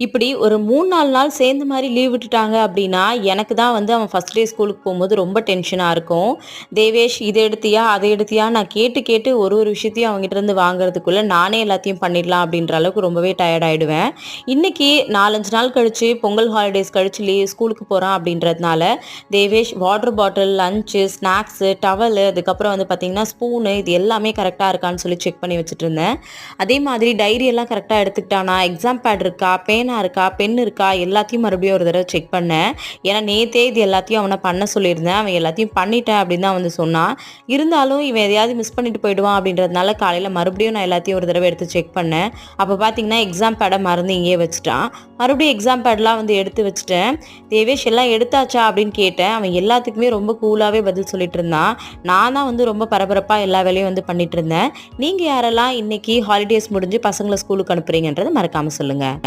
இப்படி ஒரு 3, 4 நாள் சேர்ந்த மாரி லீவ் விட்டுட்டாங்க அப்படின்னா, எனக்கு தான் வந்து அவன் ஃபர்ஸ்ட் டே ஸ்கூலுக்கு போம்போது ரொம்ப டென்ஷனா இருக்கும். "தேவேஷ் இத எடுத்தியா? அத எடுத்தியா?" நான் கேட்டு கேட்டு ஒரு ஒரு விஷயத்தையும் அவன்கிட்டருந்து வாங்குறதுக்குள்ள நானே எல்லாத்தையும் பண்ணிடலாம் அப்படின்ற அளவுக்கு ரொம்பவே டயர்ட் ஆயிடுவேன். இன்னைக்கு 4, 5 நாள் கழிச்சு பொங்கல் ஹாலிடேஸ் கழிச்சு ஸ்கூலுக்கு போறான் அப்படின்றதுனால, "Devesh water bottle, lunch, snacks, towel அதுக்கப்புறம் வந்து பார்த்தீங்கன்னா, ஸ்பூனு இது எல்லாமே கரெக்ட்டா இருக்கான்னு சொல்லி செக் பண்ணி வச்சுட்டுருந்தேன். அதே மாதிரி டைரி எல்லாம் கரெக்ட்டா எடுத்துக்கிட்டானா? எக்ஸாம் பேட் இருக்கா? பேனா இருக்கா? பென் இருக்கா? எல்லாத்தையும் மறுபடியும் ஒரு தடவ செக் பண்ணேன். ஏன்னா நேத்தே இது எல்லாத்தையும் அவன பண்ண சொல்லியிருந்தேன். அவன் எல்லாத்தையும் பண்ணிட்டேன் அப்படின்னு தான் வந்து சொன்னான். இருந்தாலும் இவன் எதையாவது மிஸ் பண்ணிட்டு போயிடுவான் அப்படின்றதுனால காலையில மறுபடியும் நான் எல்லாத்தையும் ஒரு தடவ எடுத்து செக் பண்ணேன். அப்ப பார்த்தீங்கன்னா, எக்ஸாம் பேட மறந்து இங்கேயே வச்சுட்டான். மறுபடியும் எக்ஸாம் பேட்லாம் வந்து எடுத்து வச்சுட்டேன். "தேவேஷ் எல்லாம் எடுத்தாச்சா?" அப்படின்னு கேட்டேன். அவன் எல்லாத்துக்குமே ரொம்ப கூலாவே பதில் சொல்லிட்டு இருந்தான். நான் தான் வந்து ரொம்ப பரபரப்பா எல்லா வேலையும் வந்து பண்ணிட்டு இருந்தேன். நீங்க யாரெல்லாம் இன்னைக்கு ஹாலிடேஸ் முடிஞ்சு பசங்கள ஸ்கூலுக்கு அனுப்புறீங்கன்றத மறக்காம சொல்லுங்க.